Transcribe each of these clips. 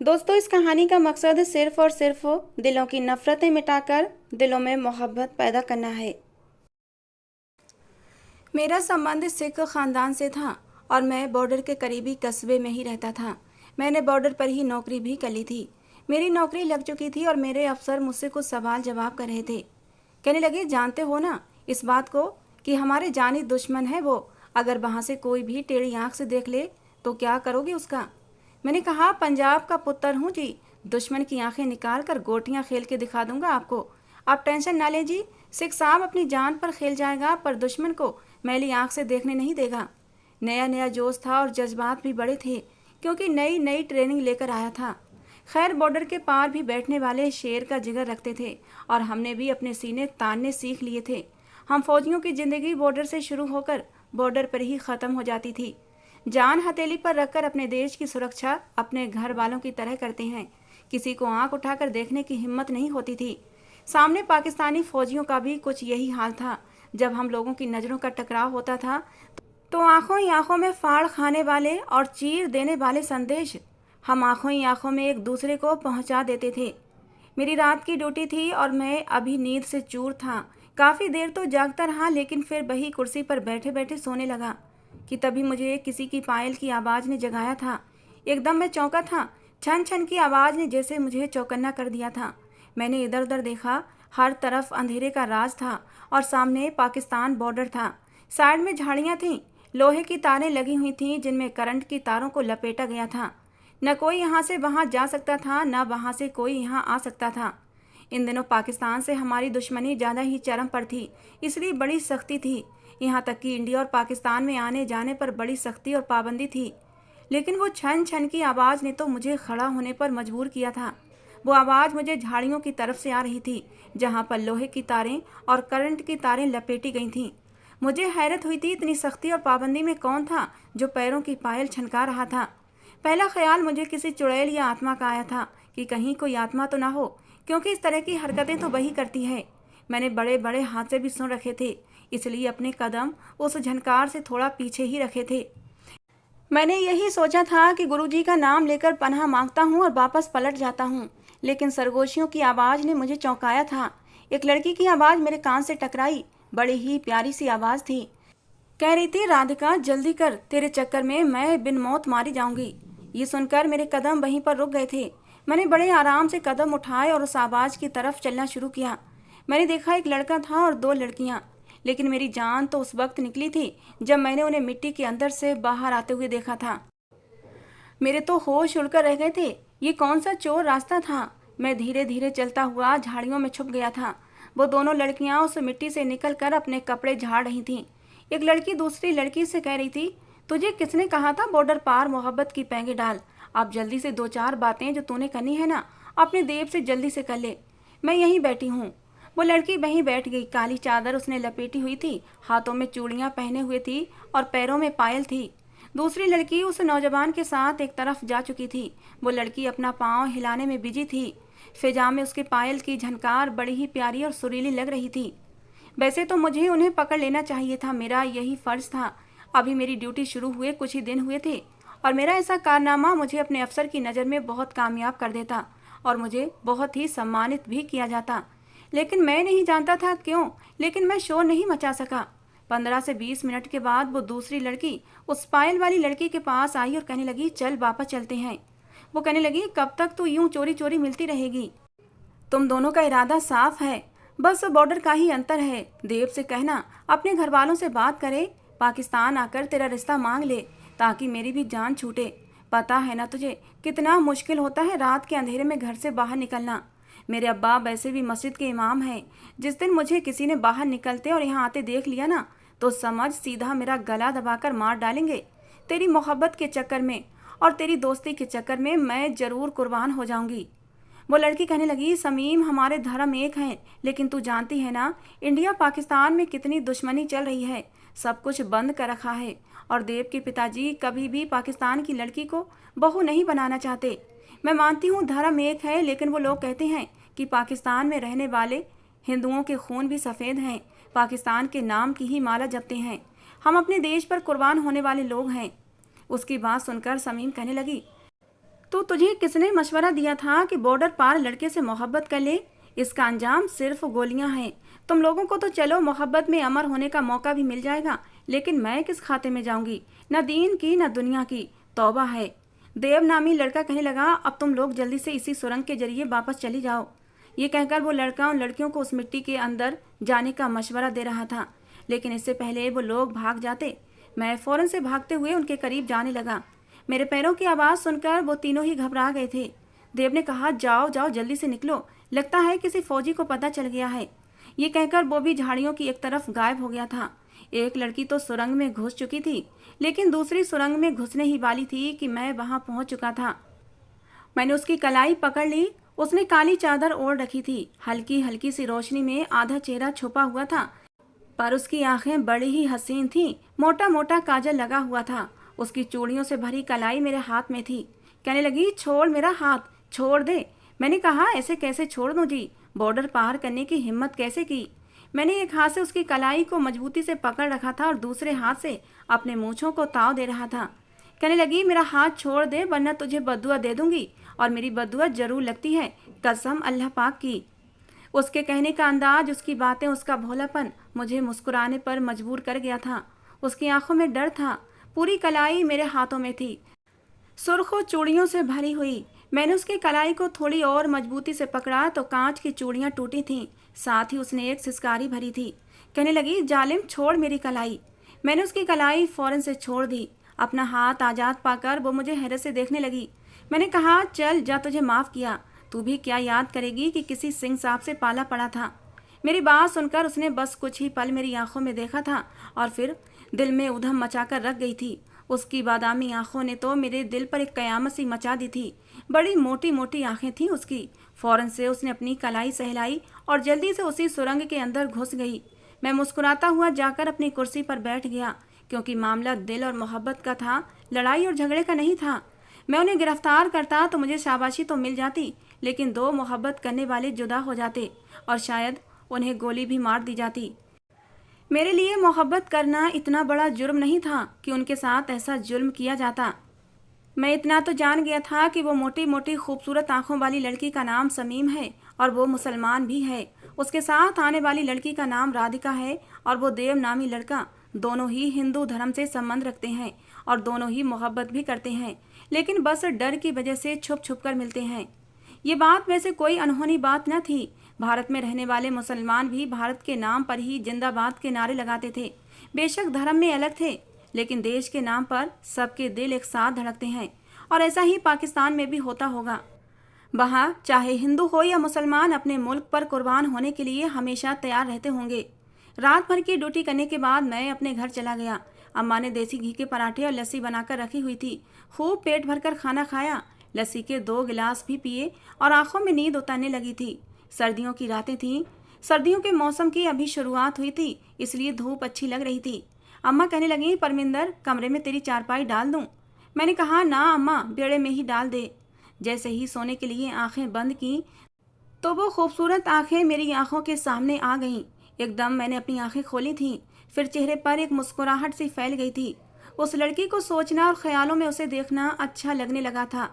दोस्तों, इस कहानी का मकसद सिर्फ और सिर्फ दिलों की नफरतें मिटाकर दिलों में मोहब्बत पैदा करना है। मेरा संबंध सिख खानदान से था और मैं बॉर्डर के करीबी कस्बे में ही रहता था। मैंने बॉर्डर पर ही नौकरी भी कर ली थी। मेरी नौकरी लग चुकी थी और मेरे अफसर मुझसे कुछ सवाल जवाब कर रहे थे। कहने लगे, जानते हो ना इस बात को कि हमारे जानी दुश्मन है वो, अगर वहाँ से कोई भी टेढ़ी आंख से देख ले तो क्या करोगे उसका। मैंने कहा, पंजाब का पुत्र हूँ जी, दुश्मन की आंखें निकाल कर गोटियाँ खेल के दिखा दूंगा आपको। आप टेंशन ना लें जी, सिख साहब अपनी जान पर खेल जाएगा पर दुश्मन को मैली आंख से देखने नहीं देगा। नया नया जोश था और जज्बात भी बड़े थे क्योंकि नई नई ट्रेनिंग लेकर आया था। खैर, बॉर्डर के पार भी बैठने वाले शेर का जिगर रखते थे और हमने भी अपने सीने तानने सीख लिए थे। हम फौजियों की जिंदगी बॉर्डर से शुरू होकर बॉर्डर पर ही ख़त्म हो जाती थी। जान हथेली पर रखकर अपने देश की सुरक्षा अपने घर वालों की तरह करते हैं। किसी को आंख उठाकर देखने की हिम्मत नहीं होती थी। सामने पाकिस्तानी फौजियों का भी कुछ यही हाल था। जब हम लोगों की नज़रों का टकराव होता था तो आंखों ही आंखों में फाड़ खाने वाले और चीर देने वाले संदेश हम आंखों ही आंखों में एक दूसरे को पहुंचा देते थे। मेरी रात की ड्यूटी थी और मैं अभी नींद से चूर था। काफ़ी देर तो जागता रहा, लेकिन फिर वही कुर्सी पर बैठे बैठे सोने लगा कि तभी मुझे किसी की पायल की आवाज़ ने जगाया था। एकदम मैं चौंका था। छन छन की आवाज़ ने जैसे मुझे चौकन्ना कर दिया था। मैंने इधर उधर देखा, हर तरफ अंधेरे का राज था और सामने पाकिस्तान बॉर्डर था। साइड में झाड़ियाँ थीं, लोहे की तारें लगी हुई थीं जिनमें करंट की तारों को लपेटा गया था। न कोई यहाँ से वहाँ जा सकता था, न वहाँ से कोई यहाँ आ सकता था। इन दिनों पाकिस्तान से हमारी दुश्मनी ज़्यादा ही चरम पर थी, इसलिए बड़ी सख्ती थी। यहाँ तक कि इंडिया और पाकिस्तान में आने जाने पर बड़ी सख्ती और पाबंदी थी। लेकिन वो छन छन की आवाज़ ने तो मुझे खड़ा होने पर मजबूर किया था। वो आवाज़ मुझे झाड़ियों की तरफ से आ रही थी, जहाँ पर लोहे की तारें और करंट की तारें लपेटी गई थीं। मुझे हैरत हुई थी, इतनी सख्ती और पाबंदी में कौन था जो पैरों की पायल छनका रहा था। पहला ख्याल मुझे किसी चुड़ैल या आत्मा का आया था कि कहीं कोई आत्मा तो ना हो, क्योंकि इस तरह की हरकतें तो वही करती है। मैंने बड़े बड़े हादसे भी सुन रखे थे, इसलिए अपने कदम उस झनकार से थोड़ा पीछे ही रखे थे। मैंने यही सोचा था कि गुरुजी का नाम लेकर पनाह मांगता हूँ और वापस पलट जाता हूँ, लेकिन सरगोशियों की आवाज़ ने मुझे चौंकाया था। एक लड़की की आवाज़ मेरे कान से टकराई। बड़ी ही प्यारी सी आवाज़ थी। कह रही थी, राधिका जल्दी कर, तेरे चक्कर में मैं बिन मौत मारी जाऊंगी। ये सुनकर मेरे कदम वहीं पर रुक गए थे। मैंने बड़े आराम से कदम उठाए और उस आवाज़ की तरफ चलना शुरू किया। मैंने देखा एक लड़का था और दो लड़कियां, लेकिन मेरी जान तो उस वक्त निकली थी जब मैंने उन्हें मिट्टी के अंदर से बाहर आते हुए देखा था। मेरे तो होश उड़कर रह गए थे। ये कौन सा चोर रास्ता था। मैं धीरे धीरे चलता हुआ झाड़ियों में छुप गया था। वो दोनों लड़कियां उस मिट्टी से निकलकर अपने कपड़े झाड़ रही थीं। एक लड़की दूसरी लड़की से कह रही थी, तुझे किसने कहा था बॉर्डर पार मोहब्बत की पैंगे डाल। अब जल्दी से दो चार बातें जो तूने करनी है ना, अपने देव से जल्दी से कर ले। मैं यहीं बैठी हूँ। वो लड़की वहीं बैठ गई। काली चादर उसने लपेटी हुई थी, हाथों में चूड़ियाँ पहने हुए थी और पैरों में पायल थी। दूसरी लड़की उस नौजवान के साथ एक तरफ जा चुकी थी। वो लड़की अपना पाँव हिलाने में बिजी थी। फिजा में उसके पायल की झनकार बड़ी ही प्यारी और सुरीली लग रही थी। वैसे तो मुझे उन्हें पकड़ लेना चाहिए था, मेरा यही फर्ज था। अभी मेरी ड्यूटी शुरू हुए कुछ ही दिन हुए थे और मेरा ऐसा कारनामा मुझे अपने अफसर की नज़र में बहुत कामयाब कर देता और मुझे बहुत ही सम्मानित भी किया जाता। लेकिन मैं नहीं जानता था क्यों, लेकिन मैं शोर नहीं मचा सका। 15 से 20 मिनट के बाद वो दूसरी लड़की उस पायल वाली लड़की के पास आई और कहने लगी, चल वापस चलते हैं। वो कहने लगी, कब तक तू यूं चोरी चोरी मिलती रहेगी। तुम दोनों का इरादा साफ है, बस बॉर्डर का ही अंतर है। देव से कहना अपने घर वालों से बात करे, पाकिस्तान आकर तेरा रिश्ता मांग ले ताकि मेरी भी जान छूटे। पता है ना तुझे कितना मुश्किल होता है रात के अंधेरे में घर से बाहर निकलना। मेरे अब्बा वैसे भी मस्जिद के इमाम हैं। जिस दिन मुझे किसी ने बाहर निकलते और यहाँ आते देख लिया ना, तो समझ सीधा मेरा गला दबाकर मार डालेंगे। तेरी मोहब्बत के चक्कर में और तेरी दोस्ती के चक्कर में मैं ज़रूर कुर्बान हो जाऊंगी। वो लड़की कहने लगी, समीम हमारे धर्म एक हैं, लेकिन तू जानती है ना इंडिया पाकिस्तान में कितनी दुश्मनी चल रही है। सब कुछ बंद कर रखा है और देव के पिताजी कभी भी पाकिस्तान की लड़की को बहू नहीं बनाना चाहते। मैं मानती हूँ धर्म एक है, लेकिन वो लोग कहते हैं कि पाकिस्तान में रहने वाले हिंदुओं के खून भी सफ़ेद हैं। पाकिस्तान के नाम की ही माला जपते हैं। हम अपने देश पर कुर्बान होने वाले लोग हैं। उसकी बात सुनकर समीम कहने लगी, तो तुझे किसने मशवरा दिया था कि बॉर्डर पार लड़के से मोहब्बत कर ले? इसका अंजाम सिर्फ गोलियां हैं। तुम लोगों को तो चलो मोहब्बत में अमर होने का मौका भी मिल जाएगा, लेकिन मैं किस खाते में जाऊंगी? न दीन की न दुनिया की। तौबा है। देव नामी लड़का कहने लगा, अब तुम लोग जल्दी से इसी सुरंग के जरिए वापस चली जाओ। ये कहकर वो लड़का उन लड़कियों को उस मिट्टी के अंदर जाने का मशवरा दे रहा था, लेकिन इससे पहले वो लोग भाग जाते, मैं फौरन से भागते हुए उनके करीब जाने लगा। मेरे पैरों की आवाज़ सुनकर वो तीनों ही घबरा गए थे। देव ने कहा, जाओ जाओ जल्दी से निकलो, लगता है किसी फौजी को पता चल गया है। ये कहकर वो भी झाड़ियों की एक तरफ गायब हो गया था। एक लड़की तो सुरंग में घुस चुकी थी, लेकिन दूसरी सुरंग में घुसने ही वाली थी कि मैं वहां पहुंच चुका था। मैंने उसकी कलाई पकड़ ली। उसने काली चादर ओढ़ रखी थी। हल्की हल्की सी रोशनी में आधा चेहरा छुपा हुआ था, पर उसकी आंखें बड़ी ही हसीन थीं। मोटा मोटा काजल लगा हुआ था। उसकी चूड़ियों से भरी कलाई मेरे हाथ में थी। कहने लगी, छोड़ मेरा हाथ, छोड़ दे। मैंने कहा, ऐसे कैसे छोड़ दूं जी? बॉर्डर पार करने की हिम्मत कैसे की? मैंने एक हाथ से उसकी कलाई को मजबूती से पकड़ रखा था और दूसरे हाथ से अपने मूंछों को ताव दे रहा था। कहने लगी, मेरा हाथ छोड़ दे वरना तुझे बद्दुआ दे दूंगी, और मेरी बद्दुआ जरूर लगती है, कसम अल्लाह पाक की। उसके कहने का अंदाज, उसकी बातें, उसका भोलापन मुझे मुस्कुराने पर मजबूर कर गया था। उसकी आंखों में डर था। पूरी कलाई मेरे हाथों में थी, सुर्खों चूड़ियों से भरी हुई। मैंने उसकी कलाई को थोड़ी और मजबूती से पकड़ा तो कांच की चूड़ियां टूटी थीं, साथ ही उसने एक सिसकारी भरी थी। कहने लगी, जालिम छोड़ मेरी कलाई। मैंने उसकी कलाई फौरन से छोड़ दी। अपना हाथ आज़ाद पाकर वो मुझे हैरत से देखने लगी। मैंने कहा, चल जा, तुझे माफ़ किया। तू भी क्या याद करेगी कि किसी सिंह साहब से पाला पड़ा था। मेरी बात सुनकर उसने बस कुछ ही पल मेरी आंखों में देखा था और फिर दिल में उधम मचाकर रख गई थी। उसकी बादामी आंखों ने तो मेरे दिल पर एक कयामत सी मचा दी थी। बड़ी मोटी मोटी आंखें थीं उसकी। फौरन से उसने अपनी कलाई सहलाई और जल्दी से उसी सुरंग के अंदर घुस गई। मैं मुस्कुराता हुआ जाकर अपनी कुर्सी पर बैठ गया, क्योंकि मामला दिल और मोहब्बत का था, लड़ाई और झगड़े का नहीं था। मैं उन्हें गिरफ्तार करता तो मुझे शाबाशी तो मिल जाती, लेकिन दो मोहब्बत करने वाले जुदा हो जाते और शायद उन्हें गोली भी मार दी जाती। मेरे लिए मोहब्बत करना इतना बड़ा जुर्म नहीं था कि उनके साथ ऐसा जुल्म किया जाता। मैं इतना तो जान गया था कि वो मोटी मोटी खूबसूरत आंखों वाली लड़की का नाम समीम है और वो मुसलमान भी है। उसके साथ आने वाली लड़की का नाम राधिका है और वो देव नामी लड़का। दोनों ही हिंदू धर्म से संबंध रखते हैं और दोनों ही मोहब्बत भी करते हैं, लेकिन बस डर की वजह से छुप छुप कर मिलते हैं। ये बात वैसे कोई अनहोनी बात न थी। भारत में रहने वाले मुसलमान भी भारत के नाम पर ही जिंदाबाद के नारे लगाते थे। बेशक धर्म में अलग थे, लेकिन देश के नाम पर सबके दिल एक साथ धड़कते हैं, और ऐसा ही पाकिस्तान में भी होता होगा। वहाँ चाहे हिंदू हो या मुसलमान, अपने मुल्क पर कुर्बान होने के लिए हमेशा तैयार रहते होंगे। रात भर की ड्यूटी करने के बाद मैं अपने घर चला गया। अम्मा ने देसी घी के पराठे और लस्सी बनाकर रखी हुई थी। खूब पेट भरकर खाना खाया, लस्सी के 2 गिलास भी पिए और आंखों में नींद उतरने लगी थी। सर्दियों की रातें थीं। सर्दियों के मौसम की अभी शुरुआत हुई थी, इसलिए धूप अच्छी लग रही थी। अम्मा कहने लगी, परमिंदर, कमरे में तेरी चारपाई डाल दूं? मैंने कहा, ना अम्मा, बेड़े में ही डाल दे। जैसे ही सोने के लिए आंखें बंद की तो वो खूबसूरत आंखें मेरी आंखों के सामने आ गईं। एकदम मैंने अपनी आंखें खोली थीं, फिर चेहरे पर एक मुस्कुराहट सी फैल गई थी। उस लड़की को सोचना और ख्यालों में उसे देखना अच्छा लगने लगा था।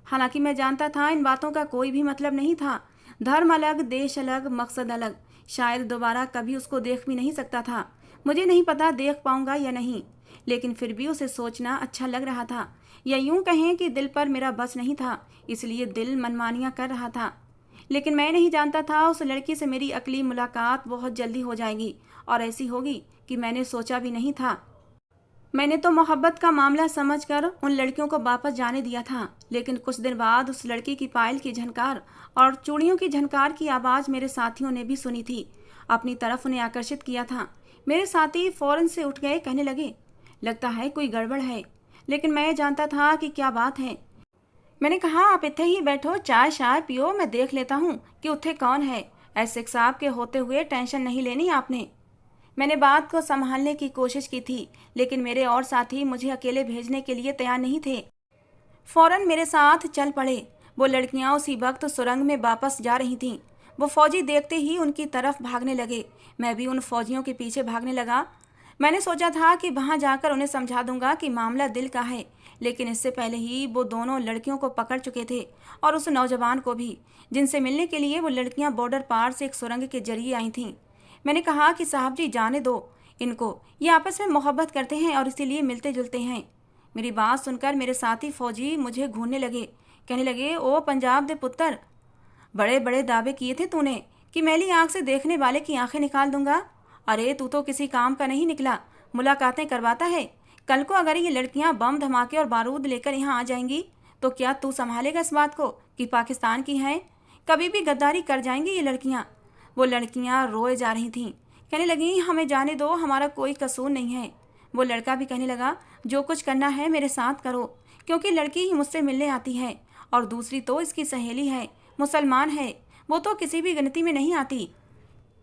हालांकि मैं जानता था इन बातों का कोई भी मतलब नहीं था। धर्म अलग, देश अलग, मकसद अलग। शायद दोबारा कभी उसको देख भी नहीं सकता था। मुझे नहीं पता देख पाऊंगा या नहीं, लेकिन फिर भी उसे सोचना अच्छा लग रहा था, या यूं कहें कि दिल पर मेरा बस नहीं था, इसलिए दिल मनमानियां कर रहा था। लेकिन मैं नहीं जानता था उस लड़की से मेरी अगली मुलाकात बहुत जल्दी हो जाएगी, और ऐसी होगी कि मैंने सोचा भी नहीं था। मैंने तो मोहब्बत का मामला समझकर उन लड़कियों को वापस जाने दिया था, लेकिन कुछ दिन बाद उस लड़की की पायल की झनकार और चूड़ियों की झनकार की आवाज़ मेरे साथियों ने भी सुनी थी। अपनी तरफ उन्हें आकर्षित किया था। मेरे साथी फौरन से उठ गए, कहने लगे, लगता है कोई गड़बड़ है। लेकिन मैं जानता था कि क्या बात है। मैंने कहा, आप इत्थे ही बैठो, चाय शाय पियो, मैं देख लेता हूँ कि उत्थे कौन है। एसएक साहब के होते हुए टेंशन नहीं लेनी आपने। मैंने बात को संभालने की कोशिश की थी, लेकिन मेरे और साथी मुझे अकेले भेजने के लिए तैयार नहीं थे। फौरन मेरे साथ चल पड़े। वो लड़कियां उसी वक्त सुरंग में वापस जा रही थीं। वो फौजी देखते ही उनकी तरफ भागने लगे। मैं भी उन फौजियों के पीछे भागने लगा। मैंने सोचा था कि वहां जाकर उन्हें समझा दूंगा कि मामला दिल का है, लेकिन इससे पहले ही वो दोनों लड़कियों को पकड़ चुके थे और उस नौजवान को भी, जिनसे मिलने के लिए वो लड़कियां बॉर्डर पार से एक सुरंग के जरिए आई थीं। मैंने कहा कि साहब जी जाने दो इनको, ये आपस में मोहब्बत करते हैं और इसीलिए मिलते जुलते हैं। मेरी बात सुनकर मेरे साथी फौजी मुझे घूरने लगे। कहने लगे, ओ पंजाब दे पुत्र, बड़े बड़े दावे किए थे तूने कि मैली आंख से देखने वाले की आंखें निकाल दूंगा। अरे तू तो किसी काम का नहीं निकला, मुलाकातें करवाता है। कल को अगर ये लड़कियां बम धमाके और बारूद लेकर यहाँ आ जाएंगी तो क्या तू संभालेगा इस बात को कि पाकिस्तान की हैं? कभी भी गद्दारी कर जाएंगी ये लड़कियां। वो लड़कियां रोए जा रही थीं। कहने लगी, हमें जाने दो, हमारा कोई कसूर नहीं है। वो लड़का भी कहने लगा, जो कुछ करना है मेरे साथ करो, क्योंकि लड़की ही मुझसे मिलने आती है और दूसरी तो इसकी सहेली है, मुसलमान है, वो तो किसी भी गिनती में नहीं आती।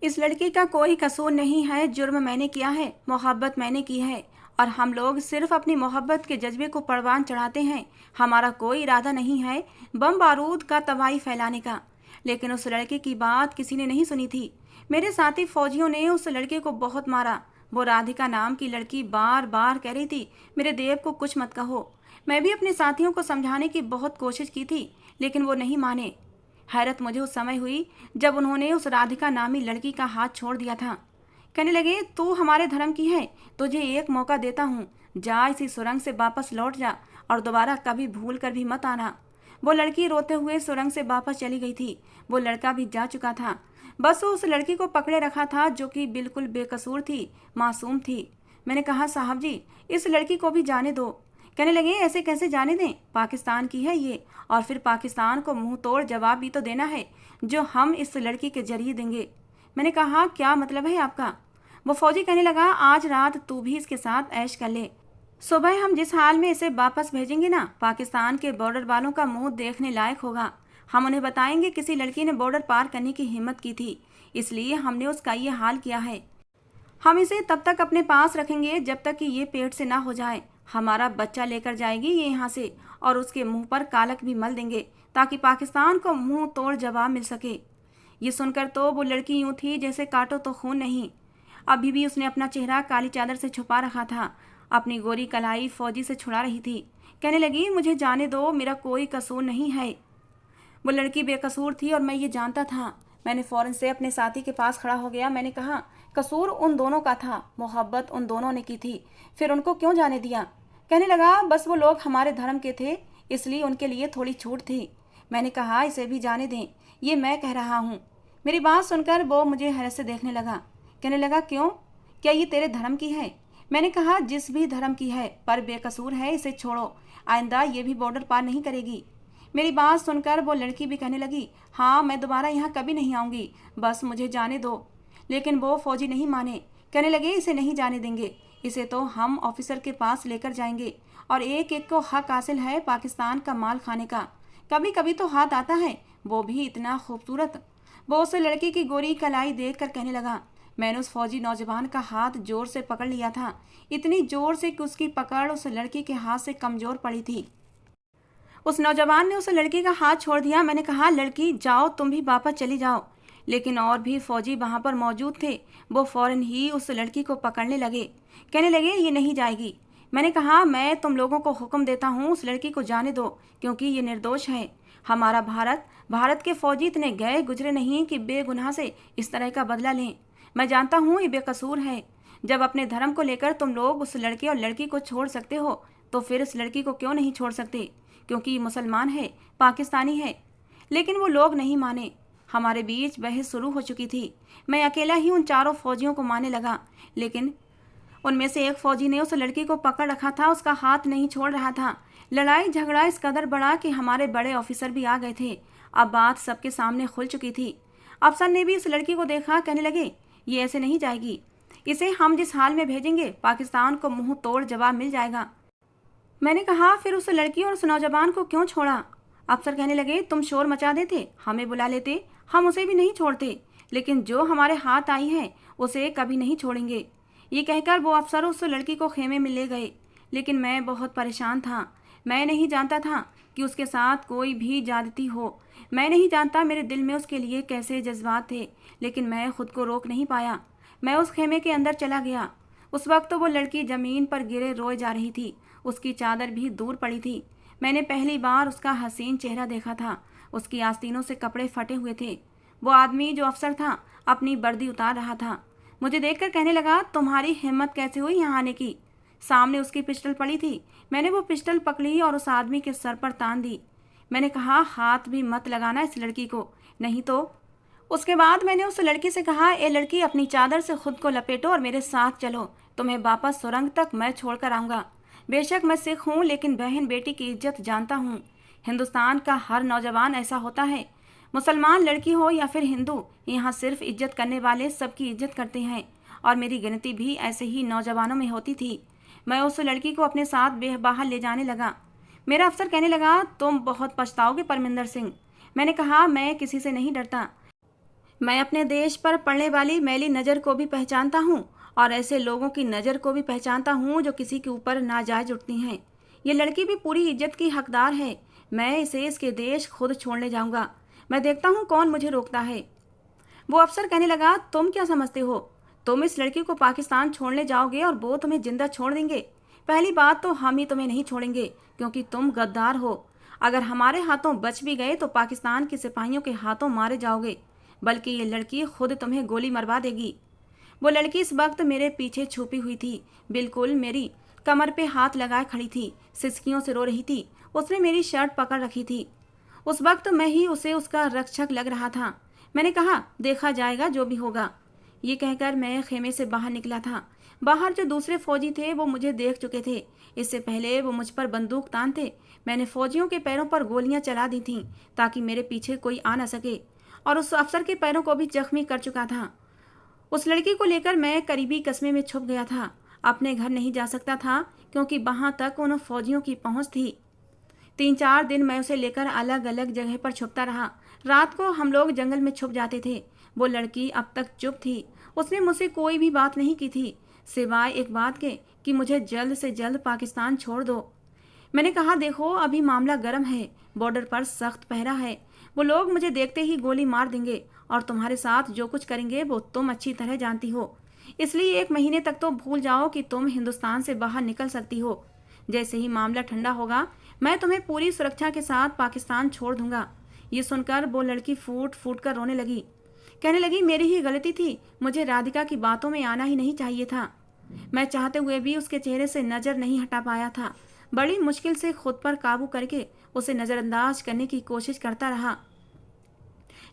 इस लड़की का कोई कसूर नहीं है, जुर्म मैंने किया है, मोहब्बत मैंने की है और हम लोग सिर्फ अपनी मोहब्बत के जज्बे को परवान चढ़ाते हैं। हमारा कोई इरादा नहीं है बम बारूद का तबाही फैलाने का। लेकिन उस लड़के की बात किसी ने नहीं सुनी थी। मेरे साथी फौजियों ने उस लड़के को बहुत मारा। वो राधिका नाम की लड़की बार बार कह रही थी, मेरे देव को कुछ मत कहो। मैं भी अपने साथियों को समझाने की बहुत कोशिश की थी, लेकिन वो नहीं माने। हैरत मुझे उस समय हुई जब उन्होंने उस राधिका नामी लड़की का हाथ छोड़ दिया था। कहने लगे, तू हमारे धर्म की है, तुझे एक मौका देता हूँ, जा इसी सुरंग से वापस लौट जा और दोबारा कभी भूल कर भी मत आना। वो लड़की रोते हुए सुरंग से वापस चली गई थी। वो लड़का भी जा चुका था। बस उस लड़की को पकड़े रखा था जो कि बिल्कुल बेकसूर थी, मासूम थी। मैंने कहा, साहब जी इस लड़की को भी जाने दो। कहने लगे, ऐसे कैसे जाने दें, पाकिस्तान की है ये, और फिर पाकिस्तान को मुंह तोड़ जवाब भी तो देना है जो हम इस लड़की के जरिए देंगे। मैंने कहा, क्या मतलब है आपका? वो फौजी कहने लगा, आज रात तू भी इसके साथ ऐश कर ले, सुबह हम जिस हाल में इसे वापस भेजेंगे ना, पाकिस्तान के बॉर्डर वालों का मुंह देखने लायक होगा। हम उन्हें बताएंगे किसी लड़की ने बॉर्डर पार करने की हिम्मत की थी, इसलिए हमने उसका ये हाल किया है। हम इसे तब तक अपने पास रखेंगे जब तक कि ये पेट से ना हो जाए। हमारा बच्चा लेकर जाएगी ये यहाँ से और उसके मुंह पर कालक भी मल देंगे ताकि पाकिस्तान को मुंह तोड़ जवाब मिल सके। ये सुनकर तो वो लड़की यूं थी जैसे काटो तो खून नहीं। अभी भी उसने अपना चेहरा काली चादर से छुपा रखा था, अपनी गोरी कलाई फौजी से छुड़ा रही थी। कहने लगी, मुझे जाने दो, मेरा कोई कसूर नहीं है। वो लड़की बेकसूर थी और मैं ये जानता था। मैंने फौरन से अपने साथी के पास खड़ा हो गया। मैंने कहा, कसूर उन दोनों का था, मोहब्बत उन दोनों ने की थी, फिर उनको क्यों जाने दिया? कहने लगा, बस वो लोग हमारे धर्म के थे, इसलिए उनके लिए थोड़ी छूट थी। मैंने कहा, इसे भी जाने दें, ये मैं कह रहा हूँ। मेरी बात सुनकर वो मुझे हैरत से देखने लगा। कहने लगा, क्यों, क्या ये तेरे धर्म की है? मैंने कहा, जिस भी धर्म की है पर बेकसूर है, इसे छोड़ो, आइंदा ये भी बॉर्डर पार नहीं करेगी। मेरी बात सुनकर वो लड़की भी कहने लगी, हाँ मैं दोबारा यहाँ कभी नहीं आऊँगी, बस मुझे जाने दो। लेकिन वो फौजी नहीं माने। कहने लगे, इसे नहीं जाने देंगे, इसे तो हम ऑफिसर के पास लेकर जाएंगे और एक एक को हक हासिल है पाकिस्तान का माल खाने का। कभी कभी तो हाथ आता है, वो भी इतना खूबसूरत। वो उस लड़की की गोरी कलाई देखकर कहने लगा। मैंने उस फौजी नौजवान का हाथ जोर से पकड़ लिया था, इतनी जोर से कि उसकी पकड़ उस लड़की के हाथ से कमजोर पड़ी थी। उस नौजवान ने उस लड़की का हाथ छोड़ दिया। मैंने कहा, लड़की जाओ, तुम भी वापस चली जाओ। लेकिन और भी फौजी वहां पर मौजूद थे। वो फौरन ही उस लड़की को पकड़ने लगे। कहने लगे, ये नहीं जाएगी। मैंने कहा, मैं तुम लोगों को हुक्म देता हूँ, उस लड़की को जाने दो, क्योंकि ये निर्दोष है। हमारा भारत के फौजी इतने गए गुजरे नहीं कि बेगुनाह से इस तरह का बदला लें। मैं जानता हूँ ये बेकसूर है। जब अपने धर्म को लेकर तुम लोग उस लड़के और लड़की को छोड़ सकते हो तो फिर इस लड़की को क्यों नहीं छोड़ सकते, क्योंकि ये मुसलमान है, पाकिस्तानी है। लेकिन वो लोग नहीं माने। हमारे बीच बहस शुरू हो चुकी थी। मैं अकेला ही उन चारों फौजियों को मारने लगा, लेकिन उनमें से एक फौजी ने उस लड़की को पकड़ रखा था, उसका हाथ नहीं छोड़ रहा था। लड़ाई झगड़ा इस कदर बढ़ा कि हमारे बड़े ऑफिसर भी आ गए थे। अब बात सबके सामने खुल चुकी थी। अफसर ने भी इस लड़की को देखा। कहने लगे, ये ऐसे नहीं जाएगी, इसे हम जिस हाल में भेजेंगे पाकिस्तान को मुंह तोड़ जवाब मिल जाएगा। मैंने कहा, फिर उस लड़की और उस नौजवान को क्यों छोड़ा? अफसर कहने लगे, तुम शोर मचा देते, हमें बुला लेते, हम उसे भी नहीं छोड़ते, लेकिन जो हमारे हाथ आई है उसे कभी नहीं छोड़ेंगे। ये कहकर वो अफसर उस लड़की को खेमे में ले गए। लेकिन मैं बहुत परेशान था। मैं नहीं जानता था कि उसके साथ कोई भी ज्यादती हो। मैं नहीं जानता मेरे दिल में उसके लिए कैसे जज्बात थे, लेकिन मैं खुद को रोक नहीं पाया। मैं उस खेमे के अंदर चला गया। उस वक्त तो वो लड़की जमीन पर गिरे रोए जा रही थी। उसकी चादर भी दूर पड़ी थी। मैंने पहली बार उसका हसीन चेहरा देखा था। उसकी आस्तीनों से कपड़े फटे हुए थे। वो आदमी जो अफसर था अपनी वर्दी उतार रहा था। मुझे देखकर कहने लगा, तुम्हारी हिम्मत कैसे हुई यहाँ आने की? सामने उसकी पिस्टल पड़ी थी। मैंने वो पिस्टल पकड़ी और उस आदमी के सर पर तान दी। मैंने कहा, हाथ भी मत लगाना इस लड़की को, नहीं तो। उसके बाद मैंने उस लड़की से कहा, ए लड़की, अपनी चादर से खुद को लपेटो और मेरे साथ चलो। तुम्हें वापस सुरंग तक मैं छोड़कर आऊँगा। बेशक मैं सिख हूँ, लेकिन बहन बेटी की इज्जत जानता हूँ। हिंदुस्तान का हर नौजवान ऐसा होता है। मुसलमान लड़की हो या फिर हिंदू, यहाँ सिर्फ इज्जत करने वाले सबकी इज्जत करते हैं। और मेरी गिनती भी ऐसे ही नौजवानों में होती थी। मैं उस लड़की को अपने साथ बाहर ले जाने लगा। मेरा अफसर कहने लगा, तुम बहुत पछताओगे परमिंदर सिंह। मैंने कहा, मैं किसी से नहीं डरता। मैं अपने देश पर पड़ने वाली मैली नज़र को भी पहचानता हूँ और ऐसे लोगों की नज़र को भी पहचानता हूँ जो किसी के ऊपर नाजायज उठती हैं। ये लड़की भी पूरी इज्जत की हकदार है। मैं इसे इसके देश खुद छोड़ने जाऊँगा। मैं देखता हूँ कौन मुझे रोकता है। वो अफसर कहने लगा, तुम क्या समझते हो? तुम इस लड़की को पाकिस्तान छोड़ने जाओगे और वो तुम्हें जिंदा छोड़ देंगे? पहली बात तो हम ही तुम्हें नहीं छोड़ेंगे, क्योंकि तुम गद्दार हो। अगर हमारे हाथों बच भी गए तो पाकिस्तान के सिपाहियों के हाथों मारे जाओगे, बल्कि ये लड़की खुद तुम्हें गोली मरवा देगी। वो लड़की इस वक्त मेरे पीछे छुपी हुई थी, बिल्कुल मेरी कमर पे हाथ लगाए खड़ी थी, सिसकियों से रो रही थी। उसने मेरी शर्ट पकड़ रखी थी। उस वक्त मैं ही उसे उसका रक्षक लग रहा था। मैंने कहा, देखा जाएगा जो भी होगा। ये कहकर मैं खेमे से बाहर निकला था। बाहर जो दूसरे फौजी थे वो मुझे देख चुके थे। इससे पहले वो मुझ पर बंदूक तानते मैंने फौजियों के पैरों पर गोलियां चला दी थीं, ताकि मेरे पीछे कोई आ न सके, और उस अफसर के पैरों को भी जख्मी कर चुका था। उस लड़की को लेकर मैं करीबी कस्बे में छुप गया था। अपने घर नहीं जा सकता था, क्योंकि वहां तक उन फौजियों की पहुंच थी। 3-4 दिन मैं उसे लेकर अलग अलग जगह पर छुपता रहा। रात को हम लोग जंगल में छुप जाते थे। वो लड़की अब तक चुप थी। उसने मुझसे कोई भी बात नहीं की थी, सिवाय एक बात के कि मुझे जल्द से जल्द पाकिस्तान छोड़ दो। मैंने कहा, देखो अभी मामला गर्म है, बॉर्डर पर सख्त पहरा है। वो लोग मुझे देखते ही गोली मार देंगे और तुम्हारे साथ जो कुछ करेंगे वो तुम अच्छी तरह जानती हो। इसलिए 1 महीने तक तो भूल जाओ कि तुम हिंदुस्तान से बाहर निकल सकती हो। जैसे ही मामला ठंडा होगा मैं तुम्हें पूरी सुरक्षा के साथ पाकिस्तान छोड़ दूंगा। ये सुनकर वो लड़की फूट फूट कर रोने लगी। कहने लगी, मेरी ही गलती थी, मुझे राधिका की बातों में आना ही नहीं चाहिए था। मैं चाहते हुए भी उसके चेहरे से नज़र नहीं हटा पाया था। बड़ी मुश्किल से खुद पर काबू करके उसे नज़रअंदाज करने की कोशिश करता रहा,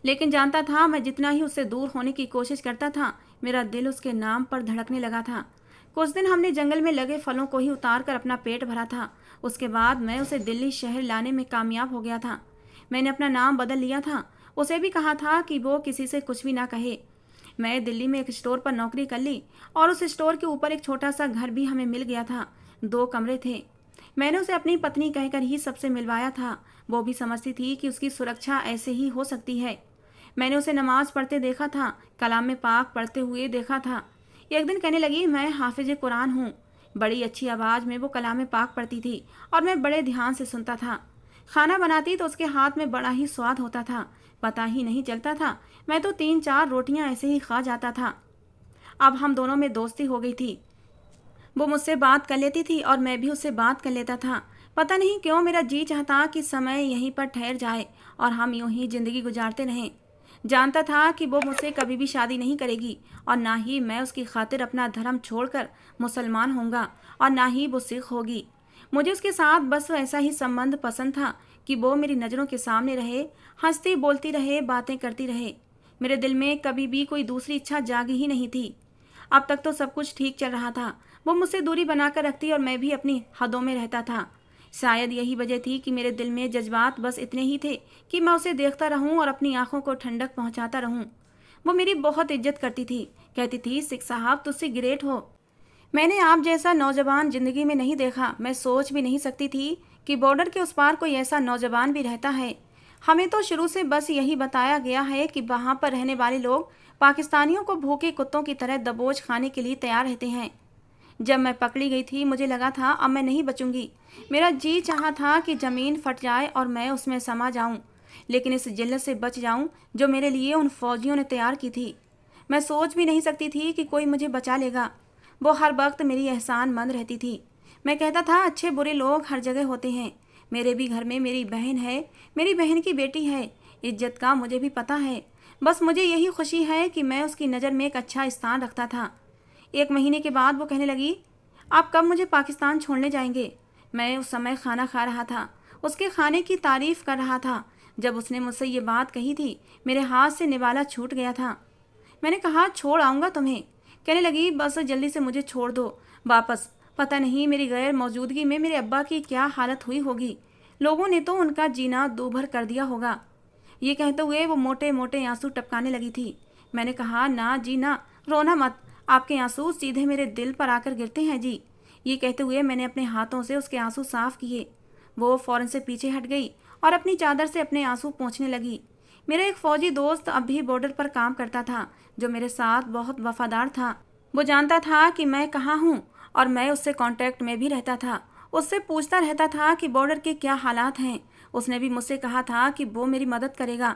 लेकिन जानता था मैं जितना ही उससे दूर होने की कोशिश करता था, मेरा दिल उसके नाम पर धड़कने लगा था। कुछ दिन हमने जंगल में लगे फलों को ही उतार कर अपना पेट भरा था। उसके बाद मैं उसे दिल्ली शहर लाने में कामयाब हो गया था। मैंने अपना नाम बदल लिया था। उसे भी कहा था कि वो किसी से कुछ भी ना कहे। मैं दिल्ली में एक स्टोर पर नौकरी कर ली और उस स्टोर के ऊपर एक छोटा सा घर भी हमें मिल गया था। 2 कमरे थे। मैंने उसे अपनी पत्नी कहकर ही सबसे मिलवाया था। वो भी समझती थी कि उसकी सुरक्षा ऐसे ही हो सकती है। मैंने उसे नमाज पढ़ते देखा था, कलाम पाक पढ़ते हुए देखा था। एक दिन कहने लगी, मैं हाफिज कुरान हूँ। बड़ी अच्छी आवाज़ में वो कलाम पाक पढ़ती थी और मैं बड़े ध्यान से सुनता था। खाना बनाती तो उसके हाथ में बड़ा ही स्वाद होता था, पता ही नहीं चलता था। मैं तो 3-4 रोटियां ऐसे ही खा जाता था। अब हम दोनों में दोस्ती हो गई थी। वो मुझसे बात कर लेती थी और मैं भी उससे बात कर लेता था। पता नहीं क्यों मेरा जी चाहता कि समय यहीं पर ठहर जाए और हम यूं ही जिंदगी गुजारते रहें। जानता था कि वो मुझसे कभी भी शादी नहीं करेगी और ना ही मैं उसकी खातिर अपना धर्म छोड़कर मुसलमान होऊंगा और ना ही वो सिख होगी। मुझे उसके साथ बस ऐसा ही संबंध पसंद था कि वो मेरी नज़रों के सामने रहे, हंसती बोलती रहे, बातें करती रहे। मेरे दिल में कभी भी कोई दूसरी इच्छा जागी ही नहीं थी। अब तक तो सब कुछ ठीक चल रहा था। वो मुझसे दूरी बनाकर रखती और मैं भी अपनी हदों में रहता था। शायद यही वजह थी कि मेरे दिल में जज्बात बस इतने ही थे कि मैं उसे देखता रहूं और अपनी आंखों को ठंडक पहुंचाता रहूं। वो मेरी बहुत इज्जत करती थी, कहती थी, सिख साहब तुझसे ग्रेट हो। मैंने आप जैसा नौजवान जिंदगी में नहीं देखा। मैं सोच भी नहीं सकती थी कि बॉर्डर के उस पार कोई ऐसा नौजवान भी रहता है। हमें तो शुरू से बस यही बताया गया है कि वहाँ पर रहने वाले लोग पाकिस्तानियों को भूखे कुत्तों की तरह दबोच खाने के लिए तैयार रहते हैं। जब मैं पकड़ी गई थी मुझे लगा था अब मैं नहीं बचूंगी। मेरा जी चाहा था कि ज़मीन फट जाए और मैं उसमें समा जाऊं, लेकिन इस जिल्लत से बच जाऊं जो मेरे लिए उन फौजियों ने तैयार की थी। मैं सोच भी नहीं सकती थी कि कोई मुझे बचा लेगा। वो हर वक्त मेरी एहसान मंद रहती थी। मैं कहता था अच्छे बुरे लोग हर जगह होते हैं, मेरे भी घर में मेरी बहन है, मेरी बहन की बेटी है, इज्जत का मुझे भी पता है। बस मुझे यही खुशी है कि मैं उसकी नज़र में एक अच्छा स्थान रखता था। 1 महीने के बाद वो कहने लगी, आप कब मुझे पाकिस्तान छोड़ने जाएंगे? मैं उस समय खाना खा रहा था, उसके खाने की तारीफ कर रहा था। जब उसने मुझसे ये बात कही थी, मेरे हाथ से निवाला छूट गया था। मैंने कहा, छोड़ आऊँगा तुम्हें। कहने लगी, बस जल्दी से मुझे छोड़ दो वापस। पता नहीं मेरी गैर मौजूदगी में मेरे अब्बा की क्या हालत हुई होगी, लोगों ने तो उनका जीना दूभर कर दिया होगा। ये कहते हुए वो मोटे मोटे आंसू टपकाने लगी थी। मैंने कहा, ना जी ना, रोना मत, आपके आंसू सीधे मेरे दिल पर आकर गिरते हैं जी। ये कहते हुए मैंने अपने हाथों से उसके आंसू साफ किए। वो फौरन से पीछे हट गई और अपनी चादर से अपने आंसू पोंछने लगी। मेरा एक फौजी दोस्त अब भी बॉर्डर पर काम करता था, जो मेरे साथ बहुत वफादार था। वो जानता था कि मैं कहाँ हूँ और मैं उससे कांटेक्ट में भी रहता था। उससे पूछता रहता था कि बॉर्डर के क्या हालात हैं। उसने भी मुझसे कहा था कि वो मेरी मदद करेगा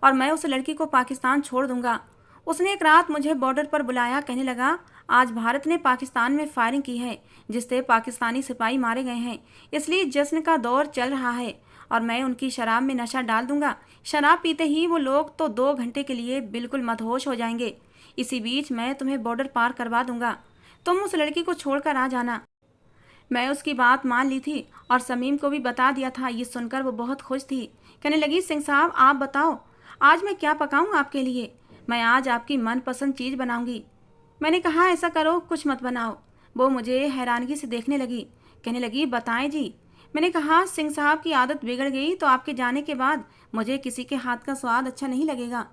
और मैं उस लड़की को पाकिस्तान छोड़ दूंगा। उसने एक रात मुझे बॉर्डर पर बुलाया, कहने लगा, आज भारत ने पाकिस्तान में फायरिंग की है जिससे पाकिस्तानी सिपाही मारे गए हैं, इसलिए जश्न का दौर चल रहा है और मैं उनकी शराब में नशा डाल दूंगा। शराब पीते ही वो लोग तो 2 घंटे के लिए बिल्कुल मदहोश हो जाएंगे। इसी बीच मैं तुम्हें बॉर्डर पार करवा दूंगा, तुम उस लड़की को छोड़कर आ जाना। मैं उसकी बात मान ली थी और समीम को भी बता दिया था। ये सुनकर वो बहुत खुश थी। कहने लगी, सिंह साहब आप बताओ, आज मैं क्या पकाऊं आपके लिए? मैं आज आपकी मनपसंद चीज़ बनाऊंगी। मैंने कहा, ऐसा करो, कुछ मत बनाओ। वो मुझे हैरानगी से देखने लगी। कहने लगी, बताएं जी। मैंने कहा, सिंह साहब की आदत बिगड़ गई तो आपके जाने के बाद मुझे किसी के हाथ का स्वाद अच्छा नहीं लगेगा।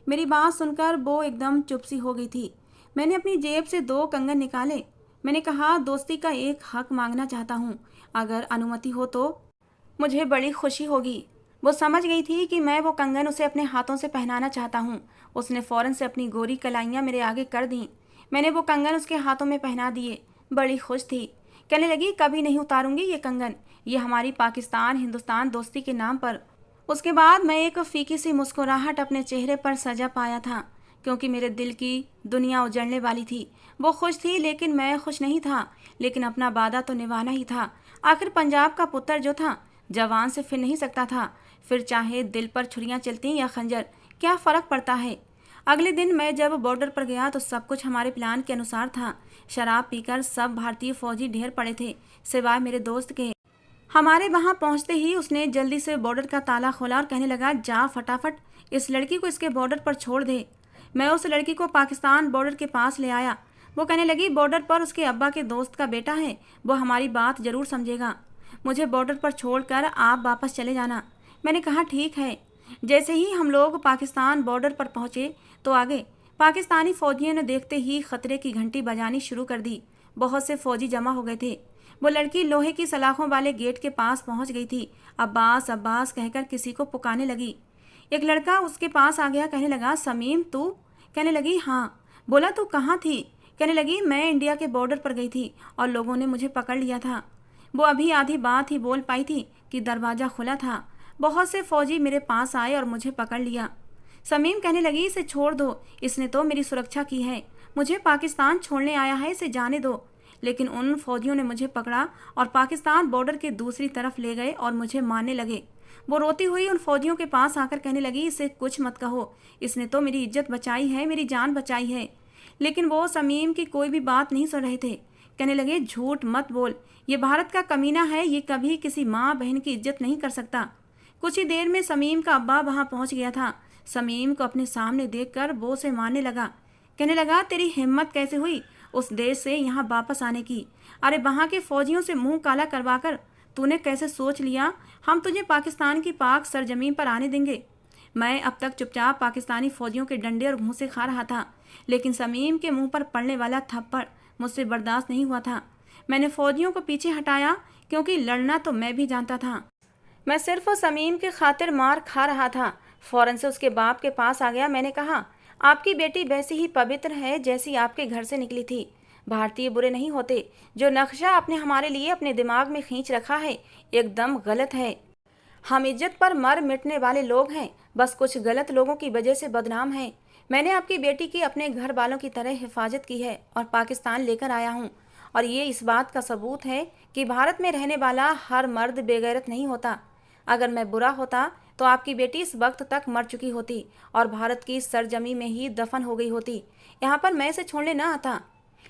मेरी बात सुनकर वो एकदम चुप सी हो गई थी। मैंने अपनी जेब से 2 कंगन निकाले। मैंने कहा, दोस्ती का एक हक मांगना चाहता हूँ, अगर अनुमति हो तो मुझे बड़ी खुशी होगी। वो समझ गई थी कि मैं वो कंगन उसे अपने हाथों से पहनाना चाहता हूँ। उसने फौरन से अपनी गोरी कलाइयाँ मेरे आगे कर दी। मैंने वो कंगन उसके हाथों में पहना दिए। बड़ी खुश थी। कहने लगी, कभी नहीं उतारूंगी ये कंगन, ये हमारी पाकिस्तान हिंदुस्तान दोस्ती के नाम पर। उसके बाद मैं एक फीकी सी मुस्कुराहट अपने चेहरे पर सजा पाया था, क्योंकि मेरे दिल की दुनिया उजड़ने वाली थी। वो खुश थी लेकिन मैं खुश नहीं था, लेकिन अपना वादा तो निभाना ही था। आखिर पंजाब का पुत्र जो था, जवान से फिर नहीं सकता था। फिर चाहे दिल पर छुरियां चलती या खंजर, क्या फ़र्क पड़ता है। अगले दिन मैं जब बॉर्डर पर गया तो सब कुछ हमारे प्लान के अनुसार था। शराब पीकर सब भारतीय फौजी ढेर पड़े थे, सिवाय मेरे दोस्त के। हमारे वहाँ पहुँचते ही उसने जल्दी से बॉर्डर का ताला खोला और कहने लगा, जा फटाफट इस लड़की को इसके बॉर्डर पर छोड़ दे। मैं उस लड़की को पाकिस्तान बॉर्डर के पास ले आया। वो कहने लगी, बॉर्डर पर उसके अब्बा के दोस्त का बेटा है, वो हमारी बात ज़रूर समझेगा। मुझे बॉर्डर पर छोड़कर आप वापस चले जाना। मैंने कहा, ठीक है। जैसे ही हम लोग पाकिस्तान बॉर्डर पर पहुँचे तो आगे पाकिस्तानी फौजियों ने देखते ही खतरे की घंटी बजानी शुरू कर दी। बहुत से फौजी जमा हो गए थे। वो लड़की लोहे की सलाखों वाले गेट के पास पहुंच गई थी। अब्बास अब्बास कहकर किसी को पुकारने लगी। एक लड़का उसके पास आ गया, कहने लगा, समीम तू? कहने लगी, हाँ। बोला, तू कहाँ थी? कहने लगी, मैं इंडिया के बॉर्डर पर गई थी और लोगों ने मुझे पकड़ लिया था। वो अभी आधी बात ही बोल पाई थी कि दरवाज़ा खुला था। बहुत से फौजी मेरे पास आए और मुझे पकड़ लिया। समीम कहने लगी, इसे छोड़ दो, इसने तो मेरी सुरक्षा की है, मुझे पाकिस्तान छोड़ने आया है, इसे जाने दो। लेकिन उन फौजियों ने मुझे पकड़ा और पाकिस्तान बॉर्डर के दूसरी तरफ ले गए और मुझे मारने लगे। वो रोती हुई उन फौजियों के पास आकर कहने लगी, इसे कुछ मत कहो, इसने तो मेरी इज्जत बचाई है, मेरी जान बचाई है। लेकिन वो समीम की कोई भी बात नहीं सुन रहे थे। कहने लगे, झूठ मत बोल, ये भारत का कमीना है, ये कभी किसी माँ बहन की इज्जत नहीं कर सकता। कुछ ही देर में समीम का अब्बा वहाँ पहुँच गया था। समीम को अपने सामने देखकर वो उसे मारने लगा। कहने लगा, तेरी हिम्मत कैसे हुई उस देश से यहाँ वापस आने की? अरे वहाँ के फौजियों से मुंह काला करवाकर तूने कैसे सोच लिया हम तुझे पाकिस्तान की पाक सरजमीन पर आने देंगे? मैं अब तक चुपचाप पाकिस्तानी फौजियों के डंडे और घूंसे खा रहा था, लेकिन समीम के मुंह पर पड़ने वाला थप्पड़ मुझसे बर्दाश्त नहीं हुआ था। मैंने फौजियों को पीछे हटाया, क्योंकि लड़ना तो मैं भी जानता था। मैं सिर्फ समीम के खातिर मार खा रहा था। फौरन से उसके बाप के पास आ गया। मैंने कहा, आपकी बेटी वैसी ही पवित्र है जैसी आपके घर से निकली थी। भारतीय बुरे नहीं होते। जो नक्शा आपने हमारे लिए अपने दिमाग में खींच रखा है एकदम गलत है। हम इज्जत पर मर मिटने वाले लोग हैं, बस कुछ गलत लोगों की वजह से बदनाम हैं। मैंने आपकी बेटी की अपने घर वालों की तरह हिफाजत की है और पाकिस्तान लेकर आया हूँ, और ये इस बात का सबूत है कि भारत में रहने वाला हर मर्द बेगैरत नहीं होता। अगर मैं बुरा होता तो आपकी बेटी इस वक्त तक मर चुकी होती और भारत की सरजमी में ही दफन हो गई होती। यहाँ पर मैं इसे छोड़ने ना आता।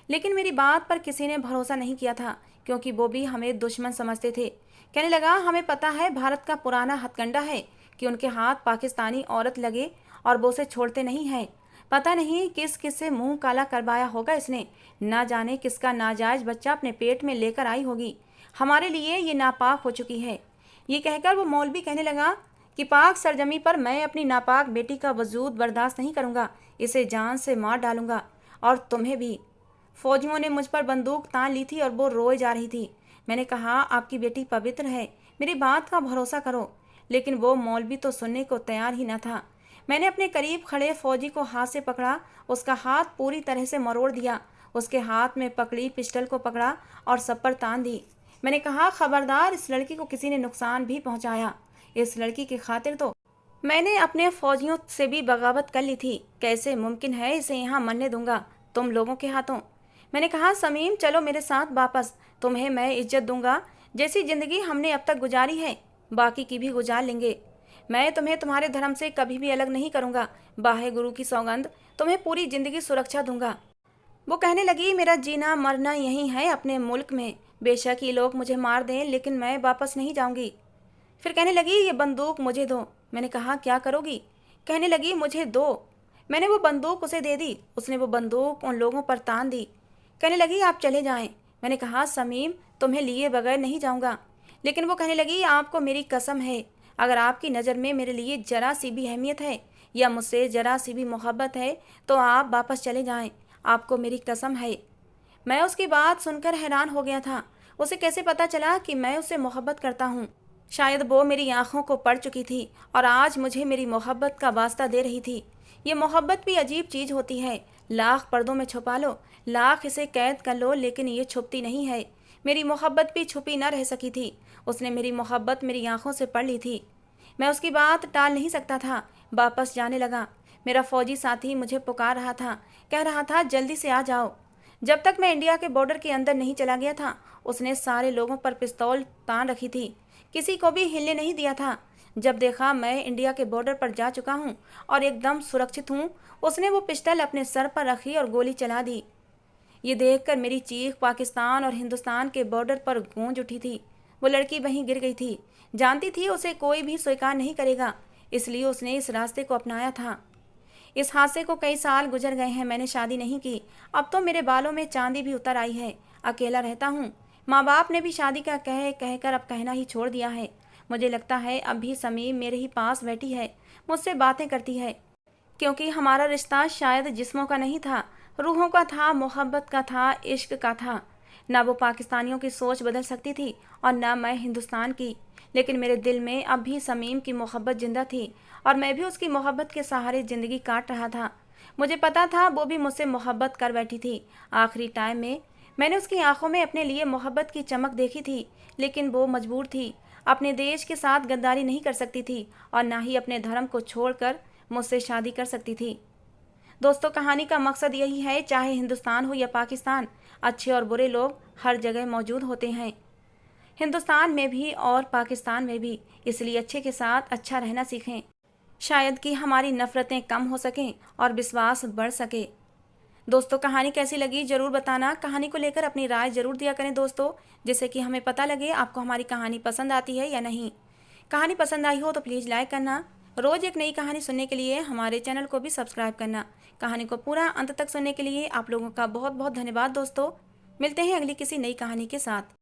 लेकिन मेरी बात पर किसी ने भरोसा नहीं किया था, क्योंकि वो भी हमें दुश्मन समझते थे। कहने लगा, हमें पता है भारत का पुराना हथकंडा है कि उनके हाथ पाकिस्तानी औरत लगे और वो उसे छोड़ते नहीं हैं। पता नहीं किस किस से मुंह काला करवाया होगा इसने, ना जाने किसका नाजायज बच्चा अपने पेट में लेकर आई होगी। हमारे लिए ये नापाक हो चुकी है। ये कहकर वो मौलवी कहने लगा कि पाक सरजमी पर मैं अपनी नापाक बेटी का वजूद बर्दाश्त नहीं करूँगा, इसे जान से मार डालूंगा, और तुम्हें भी। फौजियों ने मुझ पर बंदूक तान ली थी और वो रोए जा रही थी। मैंने कहा, आपकी बेटी पवित्र है, मेरी बात का भरोसा करो। लेकिन वो मौलवी तो सुनने को तैयार ही न था। मैंने अपने करीब खड़े फौजी को हाथ से पकड़ा, उसका हाथ पूरी तरह से मरोड़ दिया, उसके हाथ में पकड़ी पिस्टल को पकड़ा और सब पर तान दी। मैंने कहा, खबरदार, इस लड़की को किसी ने नुकसान भी पहुंचाया, इस लड़की की खातिर तो मैंने अपने फौजियों से भी बगावत कर ली थी। कैसे मुमकिन है इसे यहाँ मरने दूंगा तुम लोगों के हाथों। मैंने कहा, समीम, चलो मेरे साथ वापस, तुम्हें मैं इज्जत दूंगा। जैसी जिंदगी हमने अब तक गुजारी है बाकी की भी गुजार लेंगे। मैं तुम्हें तुम्हारे धर्म से कभी भी अलग नहीं करूंगा। बाहे गुरु की सौगंध, तुम्हें पूरी जिंदगी सुरक्षा दूंगा। वो कहने लगी, मेरा जीना मरना यही है अपने मुल्क में। बेशक ये लोग मुझे मार दें, लेकिन मैं वापस नहीं जाऊंगी। फिर कहने लगी, ये बंदूक मुझे दो। मैंने कहा, क्या करोगी? कहने लगी, मुझे दो। मैंने वो बंदूक उसे दे दी। उसने वो बंदूक उन लोगों पर तान दी। कहने लगी, आप चले जाएं। मैंने कहा, समीम, तुम्हें लिए बगैर नहीं जाऊंगा। लेकिन वो कहने लगी, आपको मेरी कसम है, अगर आपकी नज़र में मेरे लिए जरा सी भी अहमियत है या मुझसे जरा सी भी मोहब्बत है तो आप वापस चले जाएं। आपको मेरी कसम है। मैं उसकी बात सुनकर हैरान हो गया था। उसे कैसे पता चला कि मैं उससे मोहब्बत करता हूँ? शायद वो मेरी आंखों को पढ़ चुकी थी और आज मुझे मेरी मोहब्बत का वास्ता दे रही थी। ये मोहब्बत भी अजीब चीज़ होती है। लाख पर्दों में छुपा लो, लाख इसे कैद कर लो, लेकिन ये छुपती नहीं है। मेरी मोहब्बत भी छुपी न रह सकी थी। उसने मेरी मोहब्बत मेरी आंखों से पढ़ ली थी। मैं उसकी बात टाल नहीं सकता था। वापस जाने लगा। मेरा फौजी साथी मुझे पुकार रहा था, कह रहा था, जल्दी से आ जाओ। जब तक मैं इंडिया के बॉर्डर के अंदर नहीं चला गया था, उसने सारे लोगों पर पिस्तौल तान रखी थी, किसी को भी हिलने नहीं दिया था। जब देखा मैं इंडिया के बॉर्डर पर जा चुका हूँ और एकदम सुरक्षित हूँ, उसने वो पिस्टल अपने सर पर रखी और गोली चला दी। ये देखकर मेरी चीख पाकिस्तान और हिंदुस्तान के बॉर्डर पर गूंज उठी थी। वो लड़की वहीं गिर गई थी। जानती थी उसे कोई भी स्वीकार नहीं करेगा, इसलिए उसने इस रास्ते को अपनाया था। इस हादसे को कई साल गुजर गए हैं। मैंने शादी नहीं की। अब तो मेरे बालों में चांदी भी उतर आई है। अकेला रहता हूँ। माँ बाप ने भी शादी का कहकर अब कहना ही छोड़ दिया है। मुझे लगता है अब भी समीम मेरे ही पास बैठी है, मुझसे बातें करती है, क्योंकि हमारा रिश्ता शायद जिस्मों का नहीं था, रूहों का था, मोहब्बत का था, इश्क का था। ना वो पाकिस्तानियों की सोच बदल सकती थी और ना मैं हिंदुस्तान की, लेकिन मेरे दिल में अब भी समीम की मोहब्बत जिंदा थी और मैं भी उसकी मोहब्बत के सहारे ज़िंदगी काट रहा था। मुझे पता था वो भी मुझसे मोहब्बत कर बैठी थी। आखिरी टाइम में मैंने उसकी आंखों में अपने लिए मोहब्बत की चमक देखी थी, लेकिन वो मजबूर थी। अपने देश के साथ गद्दारी नहीं कर सकती थी और ना ही अपने धर्म को छोड़कर मुझसे शादी कर सकती थी। दोस्तों, कहानी का मकसद यही है, चाहे हिंदुस्तान हो या पाकिस्तान, अच्छे और बुरे लोग हर जगह मौजूद होते हैं, हिंदुस्तान में भी और पाकिस्तान में भी। इसलिए अच्छे के साथ अच्छा रहना सीखें, शायद कि हमारी नफ़रतें कम हो सकें और विश्वास बढ़ सके। दोस्तों, कहानी कैसी लगी ज़रूर बताना। कहानी को लेकर अपनी राय ज़रूर दिया करें दोस्तों, जिससे कि हमें पता लगे आपको हमारी कहानी पसंद आती है या नहीं। कहानी पसंद आई हो तो प्लीज़ लाइक करना। रोज़ एक नई कहानी सुनने के लिए हमारे चैनल को भी सब्सक्राइब करना। कहानी को पूरा अंत तक सुनने के लिए आप लोगों का बहुत बहुत धन्यवाद दोस्तों। मिलते हैं अगली किसी नई कहानी के साथ।